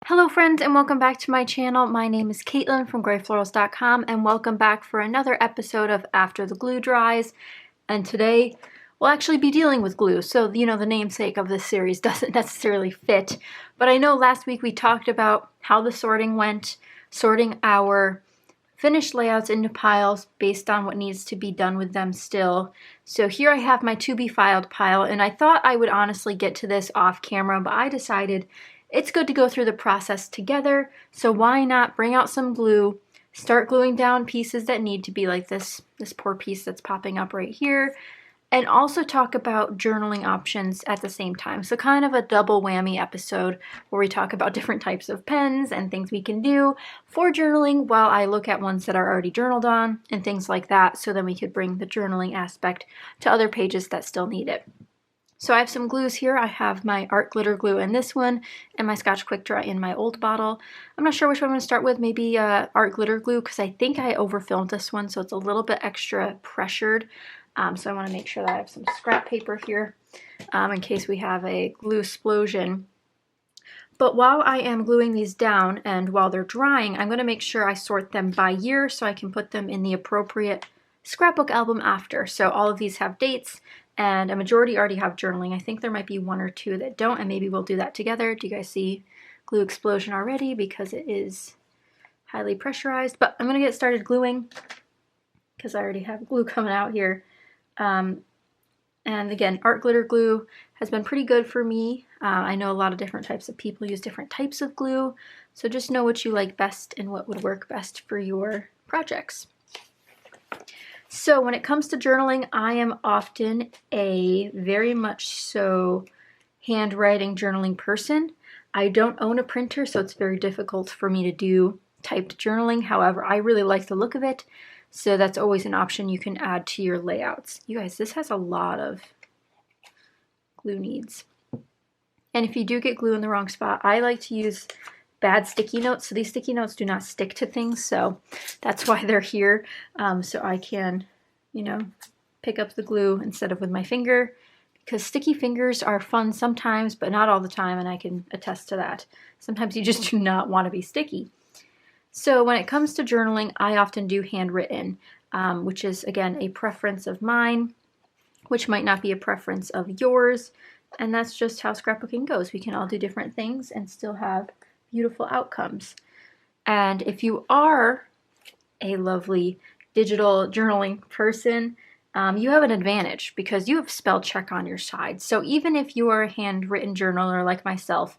Hello friends and welcome back to my channel. My name is Katelyn from Florals.com and welcome back for another episode of After the Glue Dries. And today we'll actually be dealing with glue. So, you know, the namesake of this series doesn't necessarily fit. But I know last week we talked about how the sorting went, sorting our finished layouts into piles based on what needs to be done with them still. So here I have my to be filed pile, and I thought I would honestly get to this off camera, but I decided it's good to go through the process together, so why not bring out some glue, start gluing down pieces that need to be, like this poor piece that's popping up right here, and also talk about journaling options at the same time. So kind of a double whammy episode where we talk about different types of pens and things we can do for journaling while I look at ones that are already journaled on and things like that, so then we could bring the journaling aspect to other pages that still need it. So I have some glues here. I have my art glitter glue in this one and my Scotch Quick Dry in my old bottle. I'm not sure which one I'm going to start with. Maybe art glitter glue, because I think I overfilled this one, so it's a little bit extra pressured. So I want to make sure that I have some scrap paper here in case we have a glue explosion. But while I am gluing these down and while they're drying, I'm going to make sure I sort them by year so I can put them in the appropriate scrapbook album after. So all of these have dates, and a majority already have journaling. I think there might be one or two that don't, and maybe we'll do that together. Do you guys see glue explosion already? Because it is highly pressurized. But I'm going to get started gluing because I already have glue coming out here. And again, art glitter glue has been pretty good for me. I know a lot of different types of people use different types of glue, so just know what you like best and what would work best for your projects. So when it comes to journaling, I am often a very much so handwriting journaling person. I don't own a printer, so it's very difficult for me to do typed journaling. However, I really like the look of it, so that's always an option you can add to your layouts. You guys, this has a lot of glue needs. And if you do get glue in the wrong spot, I like to use bad sticky notes. So these sticky notes do not stick to things, so that's why they're here. So I can, you know, pick up the glue instead of with my finger, because sticky fingers are fun sometimes, but not all the time, and I can attest to that. Sometimes you just do not want to be sticky. So when it comes to journaling, I often do handwritten, which is, again, a preference of mine, which might not be a preference of yours, and that's just how scrapbooking goes. We can all do different things and still have beautiful outcomes. And if you are a lovely digital journaling person, you have an advantage because you have spell check on your side. So even if you are a handwritten journaler like myself,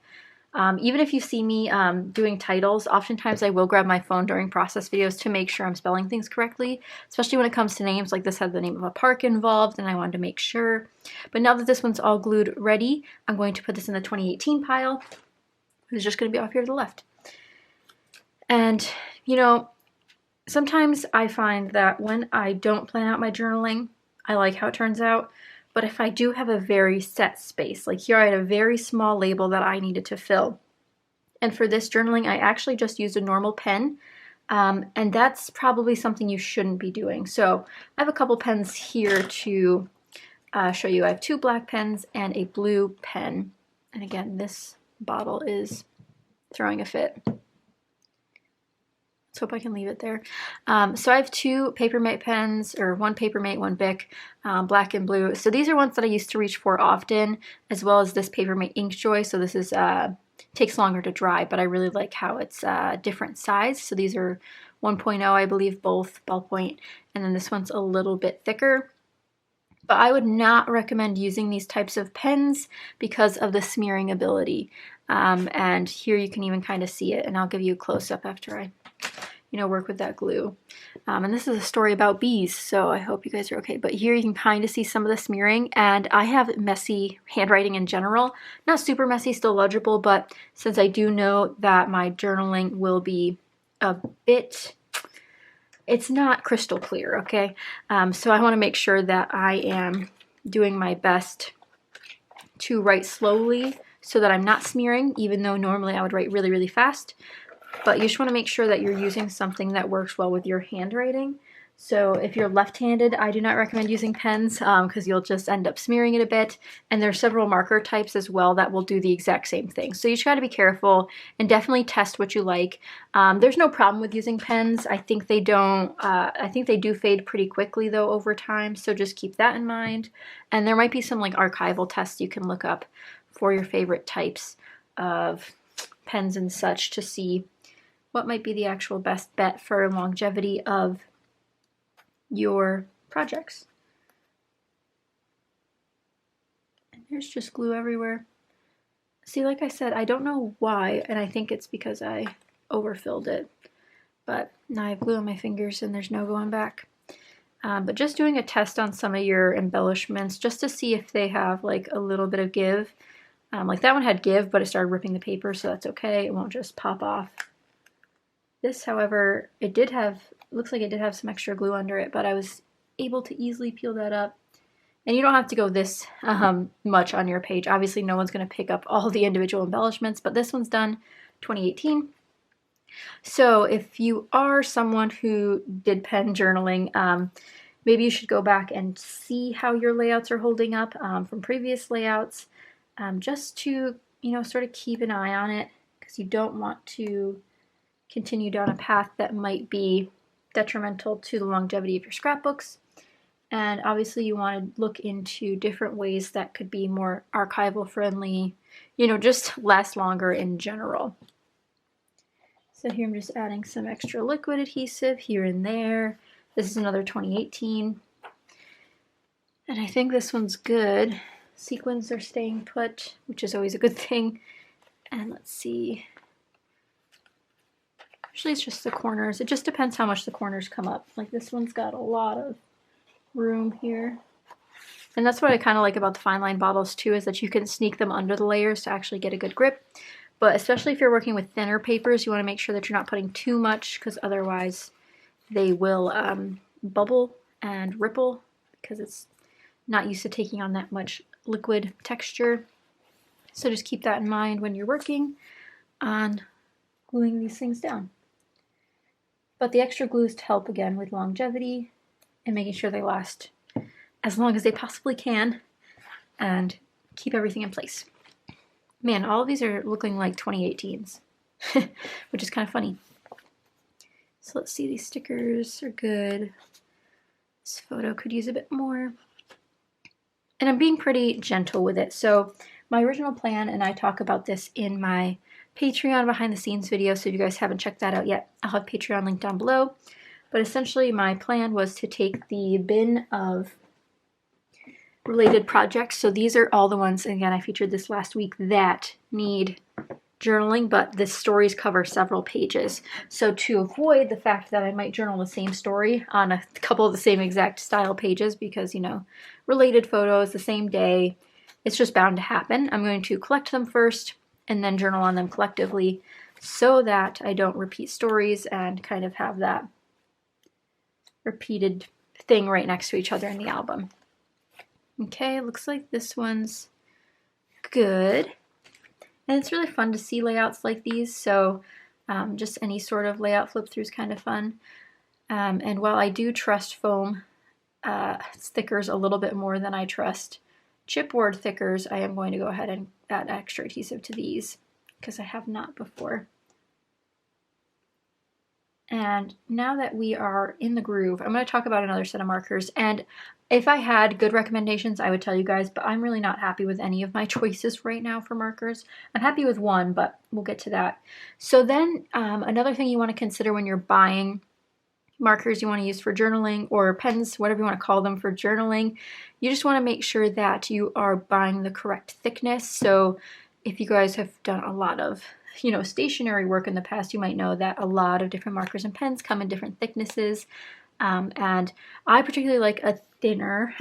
even if you see me doing titles, oftentimes I will grab my phone during process videos to make sure I'm spelling things correctly, especially when it comes to names. Like this had the name of a park involved and I wanted to make sure. But now that this one's all glued ready, I'm going to put this in the 2018 pile. It's just going to be off here to the left. And, you know, sometimes I find that when I don't plan out my journaling, I like how it turns out. But if I do have a very set space, like here I had a very small label that I needed to fill. And for this journaling, I actually just used a normal pen. And that's probably something you shouldn't be doing. So I have a couple pens here to show you. I have two black pens and a blue pen. And again, this bottle is throwing a fit. Let's hope I can leave it there. So I have two Papermate pens, or one Papermate, one Bic, black and blue. So these are ones that I used to reach for often, as well as this Papermate Inkjoy. So this is takes longer to dry, but I really like how it's different size. So these are 1.0, I believe, both ballpoint, and then this one's a little bit thicker. But I would not recommend using these types of pens because of the smearing ability. And here you can even kind of see it, and I'll give you a close-up after I, you know, work with that glue. And this is a story about bees, so I hope you guys are okay. But here you can kind of see some of the smearing, and I have messy handwriting in general. Not super messy, still legible, but since I do know that my journaling will be a bit, it's not crystal clear, okay? So I want to make sure that I am doing my best to write slowly so that I'm not smearing, even though normally I would write really, really fast. But you just want to make sure that you're using something that works well with your handwriting. So if you're left-handed, I do not recommend using pens because you'll just end up smearing it a bit. And there's several marker types as well that will do the exact same thing. So you just got to be careful and definitely test what you like. There's no problem with using pens. I think they don't. I think they do fade pretty quickly though over time. So just keep that in mind. And there might be some like archival tests you can look up for your favorite types of pens and such to see what might be the actual best bet for longevity of your projects. And there's just glue everywhere. See, like I said, I don't know why, and I think it's because I overfilled it, but now I have glue on my fingers and there's no going back. But just doing a test on some of your embellishments just to see if they have like a little bit of give. Like that one had give, but it started ripping the paper, so that's okay. It won't just pop off. This, however, it did have, looks like it did have some extra glue under it, but I was able to easily peel that up. And you don't have to go this much on your page. Obviously, no one's going to pick up all the individual embellishments, but this one's done 2018. So if you are someone who did pen journaling, maybe you should go back and see how your layouts are holding up from previous layouts, just to, you know, sort of keep an eye on it, because you don't want to continue down a path that might be detrimental to the longevity of your scrapbooks. And obviously you want to look into different ways that could be more archival friendly, you know, just last longer in general. So here I'm just adding some extra liquid adhesive here and there. This is another 2018. And I think this one's good. Sequins are staying put, which is always a good thing. And let's see. Usually it's just the corners. It just depends how much the corners come up. Like this one's got a lot of room here. And that's what I kind of like about the fine line bottles too, is that you can sneak them under the layers to actually get a good grip. But especially if you're working with thinner papers, you want to make sure that you're not putting too much, because otherwise they will bubble and ripple because it's not used to taking on that much liquid texture. So just keep that in mind when you're working on gluing these things down. But the extra glue is to help again with longevity and making sure they last as long as they possibly can and keep everything in place. Man, all of these are looking like 2018s, which is kind of funny. So let's see, these stickers are good. This photo could use a bit more. And I'm being pretty gentle with it. So my original plan, and I talk about this in my Patreon behind the scenes video, so if you guys haven't checked that out yet, I'll have Patreon linked down below. But essentially my plan was to take the bin of related projects. So these are all the ones, again, I featured this last week, that need journaling, but the stories cover several pages. So to avoid the fact that I might journal the same story on a couple of the same exact style pages, because, you know, related photos the same day, it's just bound to happen, I'm going to collect them first and then journal on them collectively so that I don't repeat stories and kind of have that repeated thing right next to each other in the album. Okay, looks like this one's good. And it's really fun to see layouts like these, so just any sort of layout flip through is kind of fun. And while I do trust foam stickers a little bit more than I trust chipboard thickers, I am going to go ahead and add extra adhesive to these because I have not before. And now that we are in the groove, I'm going to talk about another set of markers. And if I had good recommendations, I would tell you guys, but I'm really not happy with any of my choices right now for markers. I'm happy with one, but we'll get to that. So then another thing you want to consider when you're buying markers you want to use for journaling, or pens, whatever you want to call them for journaling, you just want to make sure that you are buying the correct thickness. So if you guys have done a lot of, you know, stationery work in the past, you might know that a lot of different markers and pens come in different thicknesses. And I particularly like a thinner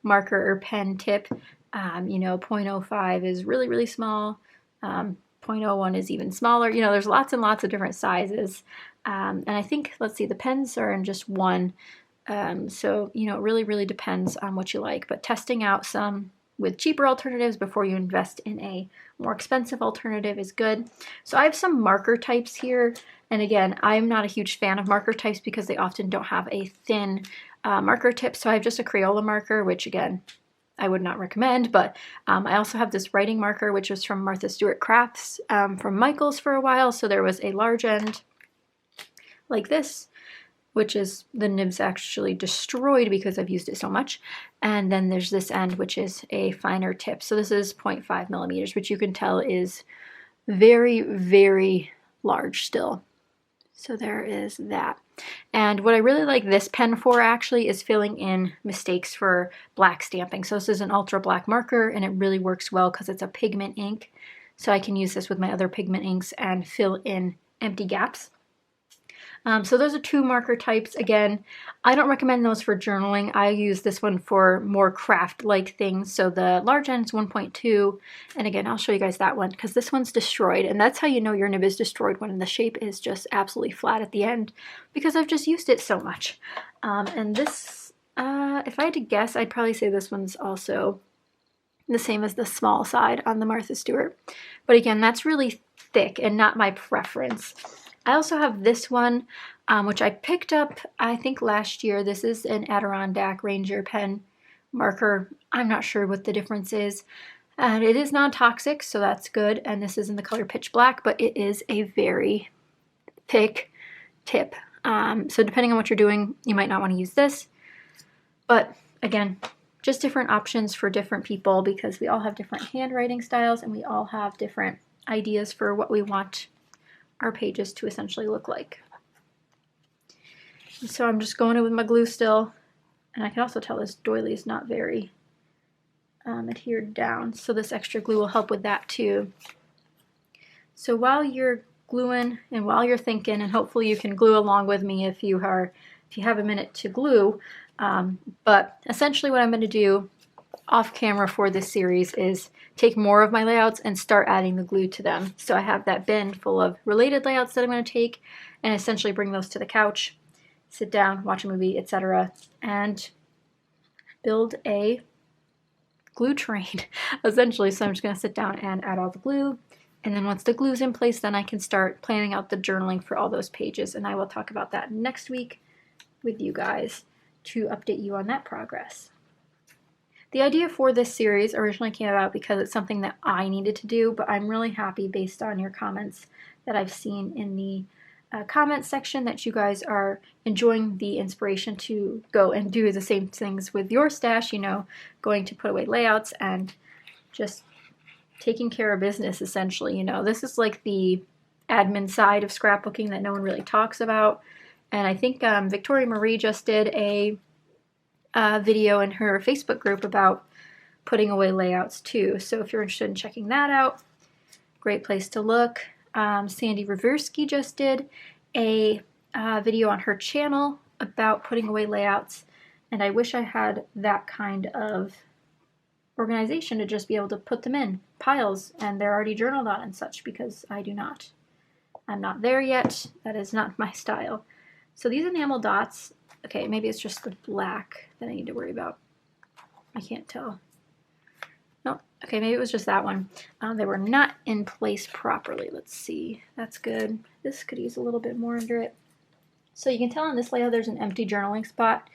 marker or pen tip. You know, 0.05 is really, really small. 0.01 is even smaller. You know, there's lots and lots of different sizes. And I think, let's see, the pens are in just one. So, you know, it really, really depends on what you like. But testing out some with cheaper alternatives before you invest in a more expensive alternative is good. So I have some marker types here. And again, I'm not a huge fan of marker types because they often don't have a thin marker tip. So I have just a Crayola marker, which again, I would not recommend, but I also have this writing marker, which was from Martha Stewart Crafts from Michaels for a while. So there was a large end like this, which is the nib's actually destroyed because I've used it so much. And then there's this end, which is a finer tip. So this is 0.5 millimeters, which you can tell is very, very large still. So there is that. And what I really like this pen for actually is filling in mistakes for black stamping. So this is an ultra black marker and it really works well because it's a pigment ink. So I can use this with my other pigment inks and fill in empty gaps. So those are two marker types. Again, I don't recommend those for journaling. I use this one for more craft-like things. So the large end is 1.2. And again, I'll show you guys that one because this one's destroyed. And that's how you know your nib is destroyed, when the shape is just absolutely flat at the end, because I've just used it so much. And this, if I had to guess, I'd probably say this one's also the same as the small side on the Martha Stewart. But again, that's really thick and not my preference. I also have this one, which I picked up, I think last year. This is an Adirondack Ranger pen marker. I'm not sure what the difference is. And it is non-toxic, so that's good. And this is in the color Pitch Black, but it is a very thick tip. So depending on what you're doing, you might not want to use this. But again, just different options for different people, because we all have different handwriting styles and we all have different ideas for what we want our pages to essentially look like. So I'm just going in with my glue still, and I can also tell this doily is not very adhered down, so this extra glue will help with that too. So while you're gluing and while you're thinking, and hopefully you can glue along with me if you have a minute to glue, but essentially what I'm going to do off camera for this series is take more of my layouts and start adding the glue to them. So I have that bin full of related layouts that I'm going to take and essentially bring those to the couch, sit down, watch a movie, etc., and build a glue train essentially. So I'm just going to sit down and add all the glue, and then once the glue's in place, then I can start planning out the journaling for all those pages, and I will talk about that next week with you guys to update you on that progress. The idea for this series originally came about because it's something that I needed to do, but I'm really happy based on your comments that I've seen in the comment section that you guys are enjoying the inspiration to go and do the same things with your stash, you know, going to put away layouts and just taking care of business essentially. You know, this is like the admin side of scrapbooking that no one really talks about. And I think Victoria Marie just did a video in her Facebook group about putting away layouts too. So if you're interested in checking that out, great place to look. Sandy Reversky just did a video on her channel about putting away layouts, and I wish I had that kind of organization to just be able to put them in piles and they're already journaled on and such, because I do not. I'm not there yet. That is not my style. So these enamel dots, okay, maybe it's just the black that I need to worry about. I can't tell. No, okay, maybe it was just that one. They were not in place properly. Let's see. That's good. This could use a little bit more under it. So you can tell on this layout there's an empty journaling spot.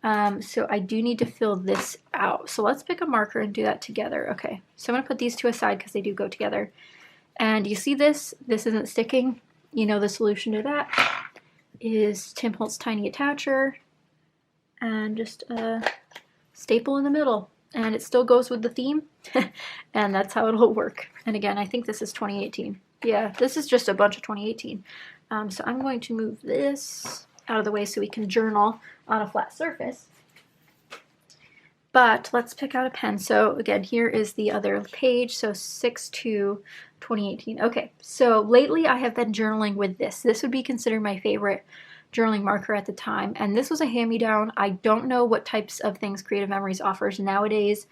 So I do need to fill this out. So let's pick a marker and do that together. Okay, so I'm going to put these two aside because they do go together. And you see this? This isn't sticking. You know the solution to that is Tim Holtz Tiny Attacher and just a staple in the middle. And it still goes with the theme, and that's how it'll work. And again, I think this is 2018. Yeah, this is just a bunch of 2018. So I'm going to move this out of the way so we can journal on a flat surface. But let's pick out a pen. So again, here is the other page, so 6/2/2018. Okay, so lately I have been journaling with this. This would be considered my favorite journaling marker at the time, and this was a hand-me-down. I don't know what types of things Creative Memories offers nowadays,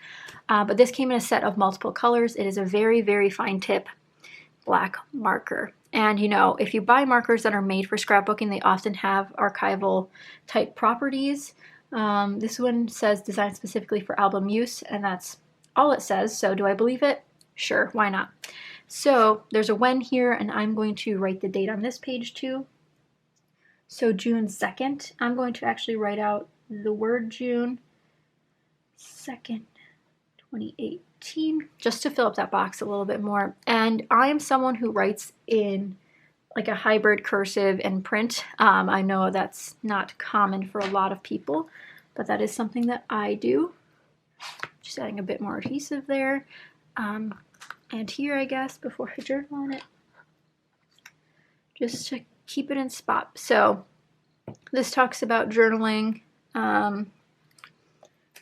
but this came in a set of multiple colors. It is a very, very fine tip black marker. And you know, if you buy markers that are made for scrapbooking, they often have archival type properties. This one says designed specifically for album use, and that's all it says. So do I believe it? Sure, why not? So there's a when here, and I'm going to write the date on this page too. So June 2nd, I'm going to actually write out the word June 2nd, 2018, just to fill up that box a little bit more. And I am someone who writes in like a hybrid cursive and print. I know that's not common for a lot of people, but that is something that I do. Just adding a bit more adhesive there. And here, I guess, before I journal on it, just to keep it in spot. So this talks about journaling. I'm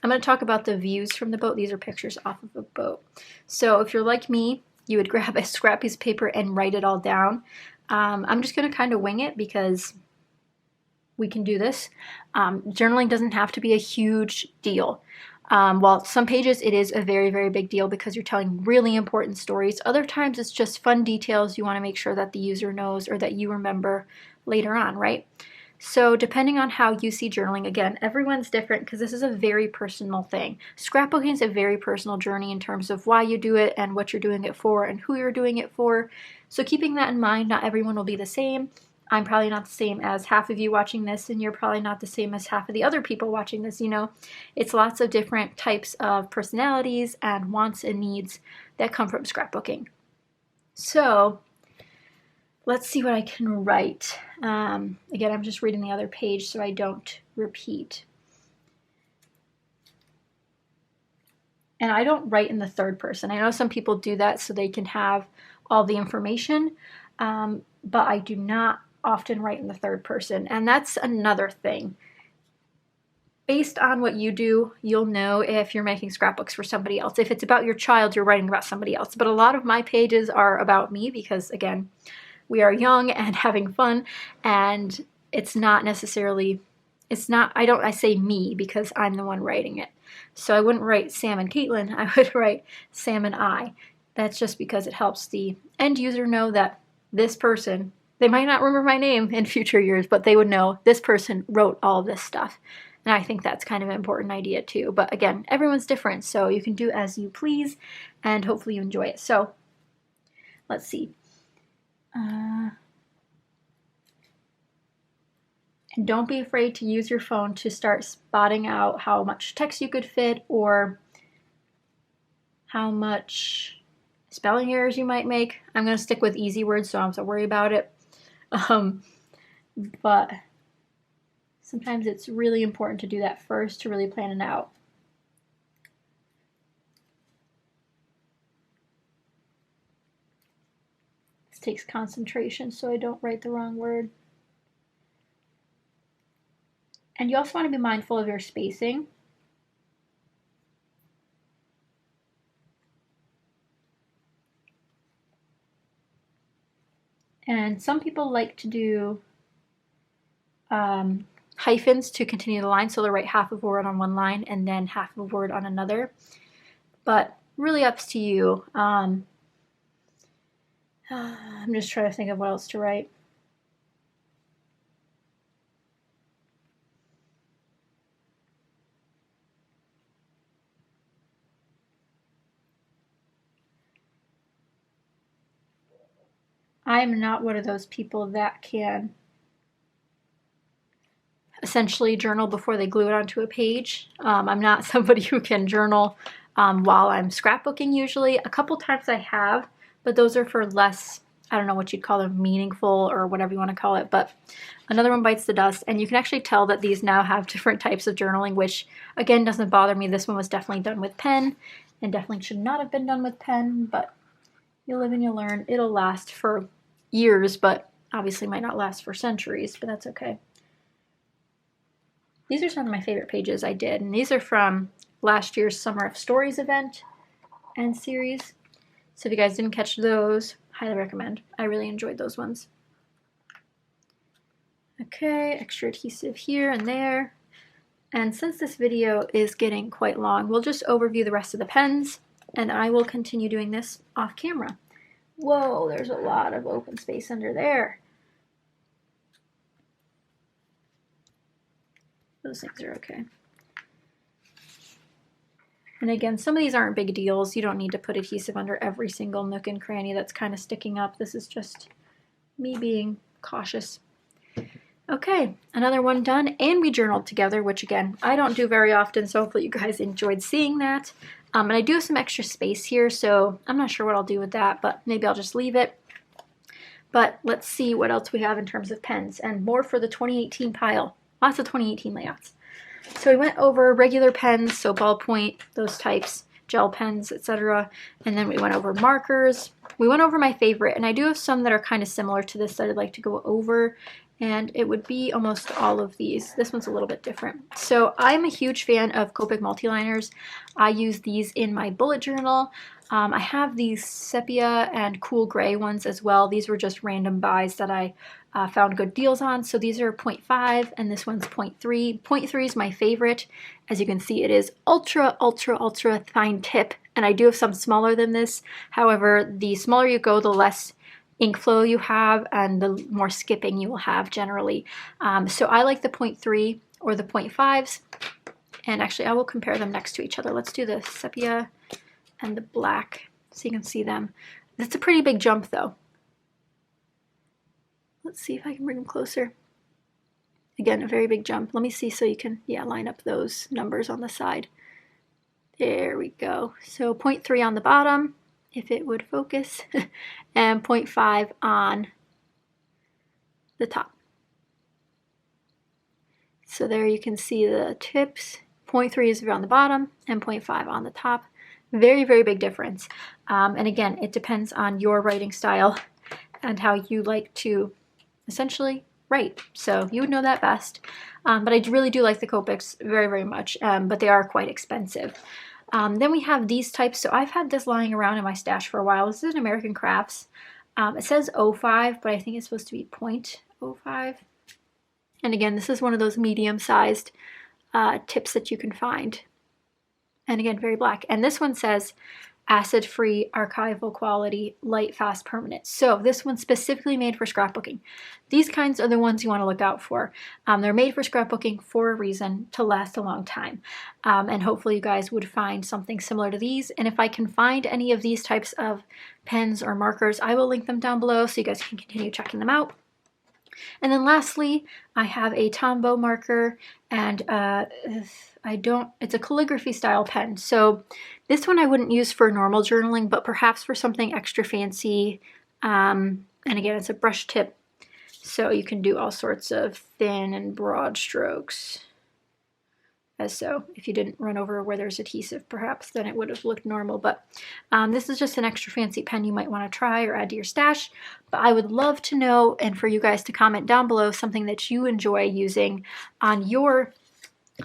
going to talk about the views from the boat. These are pictures off of a boat. So if you're like me, you would grab a scrap piece of paper and write it all down. I'm just going to kind of wing it because we can do this. Journaling doesn't have to be a huge deal. While some pages it is a very, very big deal because you're telling really important stories. Other times it's just fun details you want to make sure that the user knows or that you remember later on, right? So depending on how you see journaling, again, everyone's different because this is a very personal thing. Scrapbooking is a very personal journey in terms of why you do it and what you're doing it for and who you're doing it for. So keeping that in mind, not everyone will be the same. I'm probably not the same as half of you watching this, and you're probably not the same as half of the other people watching this, you know. It's lots of different types of personalities and wants and needs that come from scrapbooking. So let's see what I can write. Again, I'm just reading the other page so I don't repeat. And I don't write in the third person. I know some people do that so they can have all the information, but I do not often write in the third person. And that's another thing. Based on what you do, you'll know if you're making scrapbooks for somebody else. If it's about your child, you're writing about somebody else. But a lot of my pages are about me because, again, we are young and having fun, and it's not necessarily, I say me because I'm the one writing it. So I wouldn't write Sam and Katelyn, I would write Sam and I. That's just because it helps the end user know that this person, they might not remember my name in future years, but they would know this person wrote all of this stuff. And I think that's kind of an important idea too. But again, everyone's different, so you can do as you please, and hopefully you enjoy it. So let's see. And don't be afraid to use your phone to start spotting out how much text you could fit or how much spelling errors you might make. I'm going to stick with easy words so I don't have to worry about it. But sometimes it's really important to do that first to really plan it out. This takes concentration so I don't write the wrong word. And you also want to be mindful of your spacing. And some people like to do hyphens to continue the line, so they'll write half of a word on one line and then half of a word on another. But really up to you. I'm just trying to think of what else to write. I'm not one of those people that can essentially journal before they glue it onto a page. I'm not somebody who can journal while I'm scrapbooking usually. A couple times I have, but those are for less, I don't know what you'd call them, meaningful or whatever you want to call it. But another one bites the dust, and you can actually tell that these now have different types of journaling, which again doesn't bother me. This one was definitely done with pen and definitely should not have been done with pen, but you live and you learn. It'll last for years, but obviously might not last for centuries, but that's okay. These are some of my favorite pages I did, and these are from last year's Summer of Stories event and series. So if you guys didn't catch those, highly recommend. I really enjoyed those ones. Okay, extra adhesive here and there. And since this video is getting quite long, we'll just overview the rest of the pens, and I will continue doing this off camera. Whoa, there's a lot of open space under there. Those things are okay. And again, some of these aren't big deals. You don't need to put adhesive under every single nook and cranny that's kind of sticking up. This is just me being cautious. Okay, another one done, and we journaled together, which again, I don't do very often, so hopefully you guys enjoyed seeing that. And I do have some extra space here, so I'm not sure what I'll do with that, but maybe I'll just leave it. But let's see what else we have in terms of pens, and more for the 2018 pile. Lots of 2018 layouts. So we went over regular pens, so ballpoint, those types, gel pens, etc. And then we went over markers. We went over my favorite, and I do have some that are kind of similar to this that I'd like to go over, and it would be almost all of these. This one's a little bit different. So I'm a huge fan of Copic multiliners. I use these in my bullet journal. I have these sepia and cool gray ones as well. These were just random buys that I found good deals on. So these are 0.5 and this one's 0.3. 0.3 is my favorite. As you can see, it is ultra, ultra, ultra fine tip. And I do have some smaller than this. However, the smaller you go, the less ink flow you have and the more skipping you will have generally. So I like the 0.3 or the 0.5s. And actually, I will compare them next to each other. Let's do the sepia and the black so you can see them. That's a pretty big jump though. Let's see if I can bring them closer. Again, a very big jump. Let me see so you can, line up those numbers on the side. There we go. So 0.3 on the bottom, if it would focus, and 0.5 on the top. So there you can see the tips. 0.3 is on the bottom and 0.5 on the top. Very, very big difference. And again, it depends on your writing style and how you like to essentially write. So you would know that best. But I really do like the Copics very, very much, but they are quite expensive. Then we have these types. So I've had this lying around in my stash for a while. This is an American Crafts. It says 0.5, but I think it's supposed to be 0.05. And again, this is one of those medium-sized tips that you can find. And again, very black. And this one says acid-free, archival quality, light, fast, permanent. So this one's specifically made for scrapbooking. These kinds are the ones you want to look out for. They're made for scrapbooking for a reason, to last a long time. And hopefully you guys would find something similar to these. And if I can find any of these types of pens or markers, I will link them down below so you guys can continue checking them out. And then lastly, I have a Tombow marker, and it's a calligraphy style pen. So this one I wouldn't use for normal journaling, but perhaps for something extra fancy. And again, it's a brush tip, so you can do all sorts of thin and broad strokes. As so, if you didn't run over where there's adhesive, perhaps then it would have looked normal. But this is just an extra fancy pen you might want to try or add to your stash. But I would love to know, and for you guys to comment down below, something that you enjoy using on your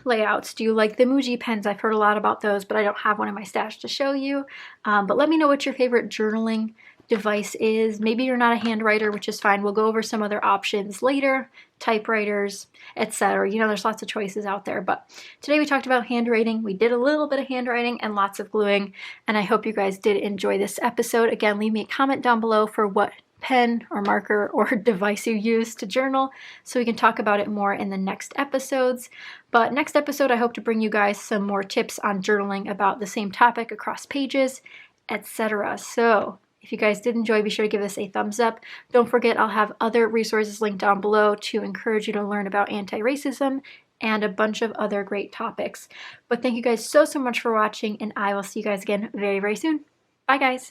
layouts. Do you like the Muji pens? I've heard a lot about those, but I don't have one in my stash to show you. But let me know what your favorite journaling device is. Maybe you're not a handwriter, which is fine. We'll go over some other options later, typewriters, etc. You know, there's lots of choices out there, but today we talked about handwriting. We did a little bit of handwriting and lots of gluing, and I hope you guys did enjoy this episode. Again, leave me a comment down below for what pen or marker or device you use to journal so we can talk about it more in the next episodes. But next episode, I hope to bring you guys some more tips on journaling about the same topic across pages, etc. So if you guys did enjoy, be sure to give us a thumbs up. Don't forget, I'll have other resources linked down below to encourage you to learn about anti-racism and a bunch of other great topics. But thank you guys so much for watching, and I will see you guys again very, very soon. Bye, guys.